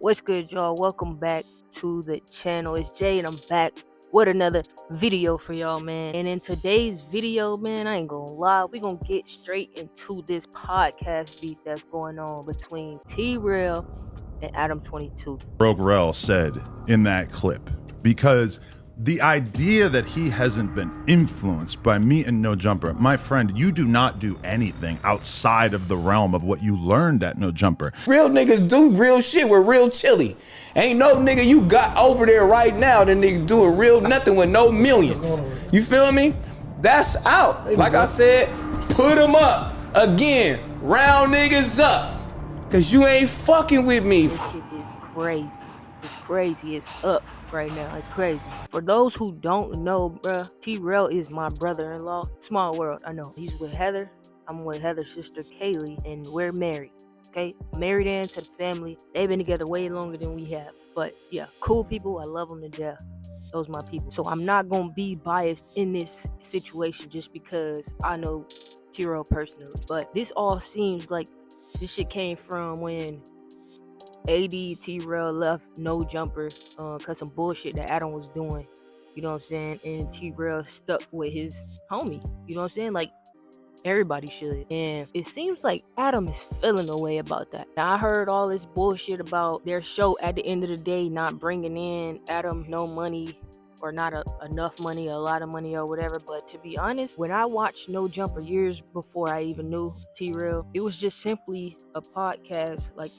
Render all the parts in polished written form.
What's good, y'all? Welcome back to the channel. It's Jay and I'm back with another video for y'all, man. And in today's video, man, I ain't gonna lie, we gonna get straight into this podcast beef that's going on between Trell and ADAM22. Trell said in that clip, because the idea that he hasn't been influenced by me and No Jumper, my friend, you do not do anything outside of the realm of what you learned at No Jumper. Real niggas do real shit with real chili. Ain't no nigga you got over there right now that nigga doing real nothing with no millions. You feel me? That's out. Like I said, put them up. Again, round niggas up. Cause you ain't fucking with me. This shit is crazy. It's crazy. It's up right now. It's crazy. For those who don't know, bruh, Trell is my brother-in-law. Small world, I know. He's with Heather. I'm with Heather's sister, Kaylee, and we're married. Okay? Married into the family. They've been together way longer than we have. But yeah, cool people. I love them to death. Those are my people. So I'm not going to be biased in this situation just because I know Trell personally. But this all seems like this shit came from when Trell left No Jumper cause some bullshit that Adam was doing, you know what I'm saying, and Trell stuck with his homie, you know what I'm saying, like everybody should. And it seems like Adam is feeling a way about that. Now, I heard all this bullshit about their show at the end of the day not bringing in Adam no money, or not enough money, a lot of money or whatever. But to be honest, when I watched No Jumper years before I even knew Trell, it was just simply a podcast, like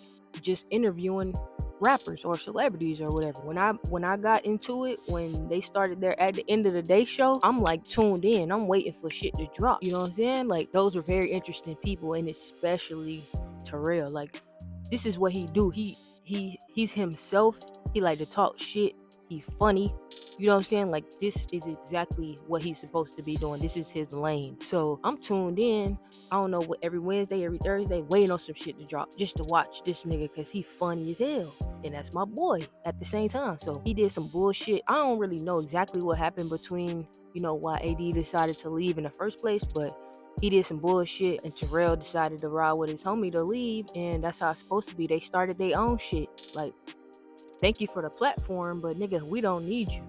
just interviewing rappers or celebrities or whatever. When I got into it, when they started their at the end of the day show, I'm like tuned in. I'm waiting for shit to drop. You know what I'm saying? Like, those are very interesting people, and especially Trell. Like, this is what he do. He's himself. He like to talk shit. He's funny. You know what I'm saying? Like, this is exactly what he's supposed to be doing. This is his lane. So I'm tuned in. I don't know what, every Wednesday, every Thursday, waiting on some shit to drop just to watch this nigga, because he funny as hell. And that's my boy at the same time. So he did some bullshit. I don't really know exactly what happened between, why AD decided to leave in the first place, but he did some bullshit, and Trell decided to ride with his homie to leave, and that's how it's supposed to be. They started their own shit. Like, thank you for the platform, but nigga, we don't need you.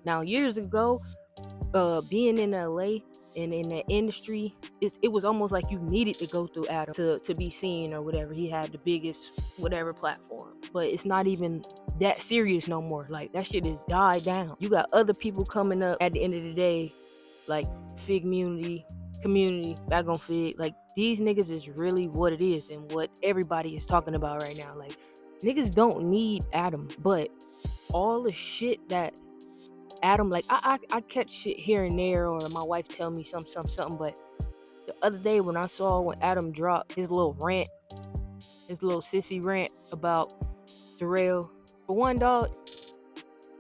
Now, years ago, being in LA and in that industry, it was almost like you needed to go through Adam to be seen or whatever. He had the biggest whatever platform, but it's not even that serious no more. Like, that shit is died down. You got other people coming up at the end of the day, like Fig Community, back on Fig. Like, these niggas is really what it is and what everybody is talking about right now. Like, niggas don't need Adam, but all the shit that Adam, like, I catch shit here and there, or my wife tell me something, but the other day when Adam dropped his little rant, his little sissy rant about Trell, for one, dog,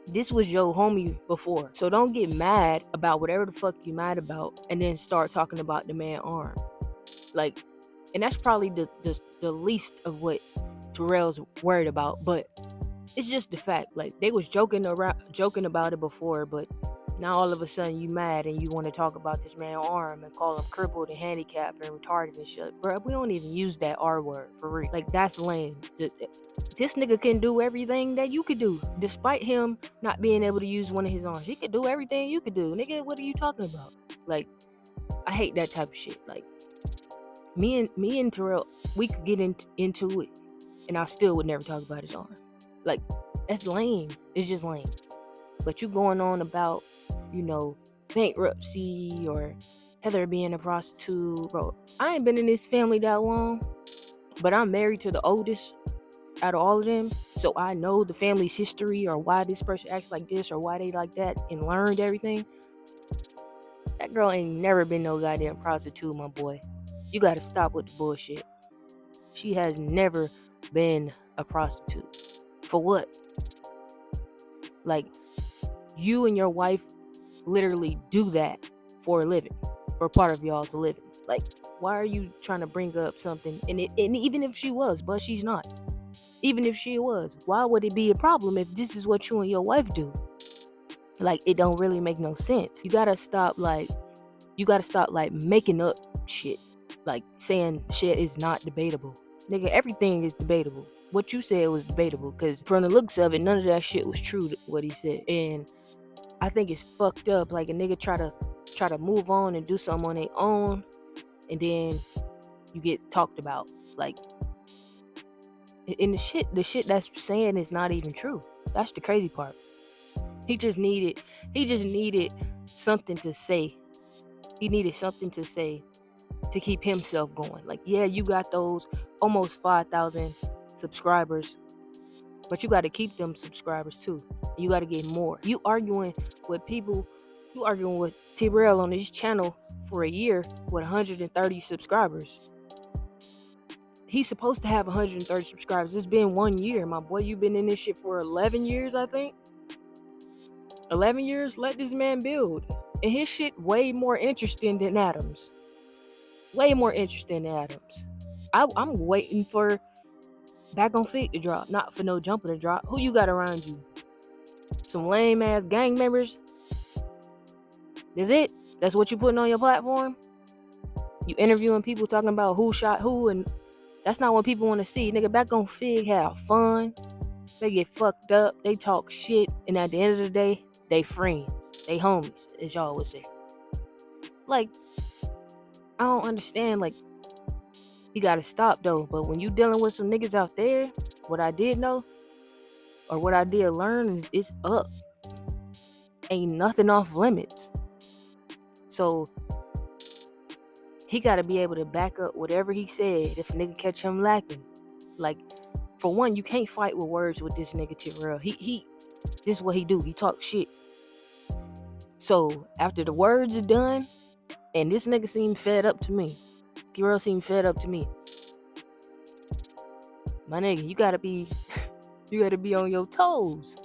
this was your homie before, so don't get mad about whatever the fuck you mad about and then start talking about the man arm. Like, and that's probably the least of what Trell's worried about, but it's just the fact. Like, they was joking about it before, but now all of a sudden you mad and you want to talk about this man's arm and call him crippled and handicapped and retarded and shit. Bro, we don't even use that R word, for real. Like, that's lame. This nigga can do everything that you could do, despite him not being able to use one of his arms. He could do everything you could do. Nigga, what are you talking about? Like, I hate that type of shit. Like, me and Trell, we could get into it, and I still would never talk about his arm. Like, that's lame. It's just lame. But you going on about, bankruptcy or Heather being a prostitute, bro. I ain't been in this family that long, but I'm married to the oldest out of all of them, so I know the family's history, or why this person acts like this or why they like that, and learned everything. That girl ain't never been no goddamn prostitute, my boy. You gotta stop with the bullshit. She has never been a prostitute. For what? Like, you and your wife literally do that for a living, for part of y'all's living. Like, why are you trying to bring up something? And even if she was, but she's not. Even if she was, why would it be a problem if this is what you and your wife do? Like, it don't really make no sense. You gotta stop making up shit. Like, saying shit is not debatable. Nigga, everything is debatable. What you said was debatable, because from the looks of it, none of that shit was true, what he said. And I think it's fucked up. Like, a nigga try to move on and do something on their own, and then you get talked about. Like, and the shit that's saying is not even true. That's the crazy part. He just needed something to say. He needed something to say to keep himself going. Like, yeah, you got those almost 5,000 subscribers, but you got to keep them subscribers too. You got to get more. You arguing with Trell on his channel for a year with 130 subscribers. He's supposed to have 130 subscribers. It's been 1 year, my boy. You've been in this shit for 11 years, I think. 11 years? Let this man build. And his shit way more interesting than Adam's. Way more interesting than Adam's. I'm waiting for Back on Fig to drop, not for No Jumper to drop. Who you got around you? Some lame ass gang members? That's it? That's what you putting on your platform? You interviewing people talking about who shot who, and that's not what people want to see. Nigga, Back on Fig have fun. They get fucked up. They talk shit. And at the end of the day, they friends. They homies, as y'all would say. Like, I don't understand. Like, you gotta stop though. But when you dealing with some niggas out there, what I did know, or what I did learn, is it's up. Ain't nothing off limits. So he gotta be able to back up whatever he said if a nigga catch him lacking. Like, for one, you can't fight with words with this nigga Trell. He this is what he do. He talk shit. So after the words are done, and this nigga seemed fed up to me. Trell seemed fed up to me. My nigga, you gotta be on your toes.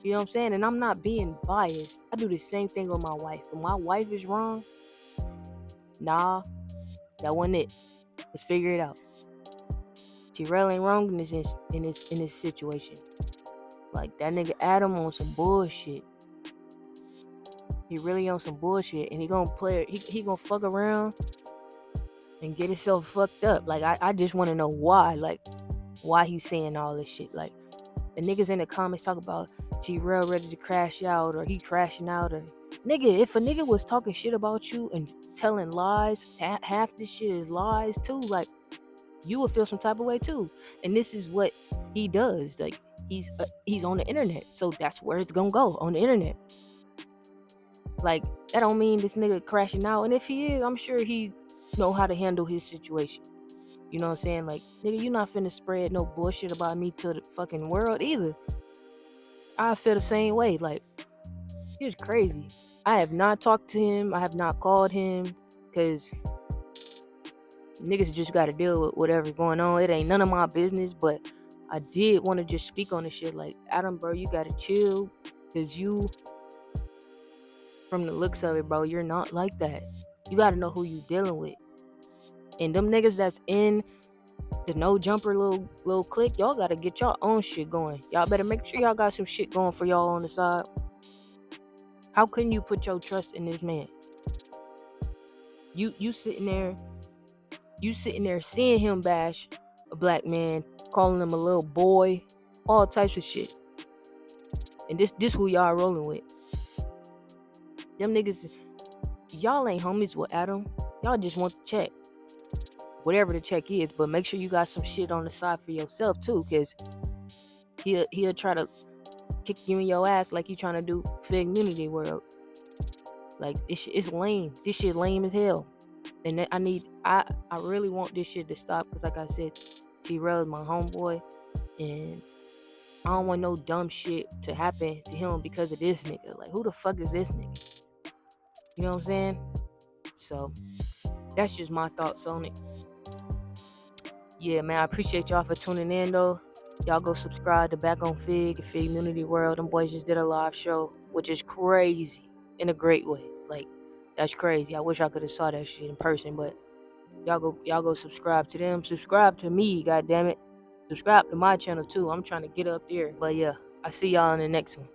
You know what I'm saying? And I'm not being biased. I do the same thing with my wife. When my wife is wrong, nah, that wasn't it. Let's figure it out. Trell ain't wrong in this situation. Like, that nigga Adam on some bullshit. He really on some bullshit, and he gonna play. He gonna fuck around and get himself fucked up. Like, I just want to know why. Like, why he's saying all this shit. Like, the niggas in the comments talk about Trell ready to crash out, or he crashing out, or nigga, if a nigga was talking shit about you and telling lies, half this shit is lies too. Like, you would feel some type of way too. And this is what he does. Like, he's on the internet, so that's where it's gonna go, on the internet. Like, that don't mean this nigga crashing out. And if he is, I'm sure he know how to handle his situation. You know what I'm saying? Like, nigga, you not finna spread no bullshit about me to the fucking world either. I feel the same way. Like, he was crazy. I have not talked to him. I have not called him, because niggas just gotta deal with whatever's going on. It ain't none of my business, but I did want to just speak on this shit. Like, Adam, bro, you gotta chill, because you, from the looks of it, bro, you're not like that. You gotta know who you dealing with. And them niggas that's in the No Jumper little clique, y'all gotta get y'all own shit going. Y'all better make sure y'all got some shit going for y'all on the side. How can you put your trust in this man? You sitting there seeing him bash a black man, calling him a little boy, all types of shit. And this who y'all rolling with. Them niggas, y'all ain't homies with Adam. Y'all just want the check. Whatever the check is, but make sure you got some shit on the side for yourself too, because he'll try to kick you in your ass like you trying to do Fig Community World. Like, it's lame. This shit lame as hell. And I really want this shit to stop, because like I said, Trell is my homeboy, and I don't want no dumb shit to happen to him because of this nigga. Like, who the fuck is this nigga? You know what I'm saying? So that's just my thoughts on it. Yeah, man, I appreciate y'all for tuning in, though. Y'all go subscribe to Back on Fig Community World. Them boys just did a live show, which is crazy in a great way. Like, that's crazy. I wish I could have saw that shit in person, but y'all go subscribe to them. Subscribe to me, goddammit. Subscribe to my channel too. I'm trying to get up there. But yeah, I see y'all in the next one.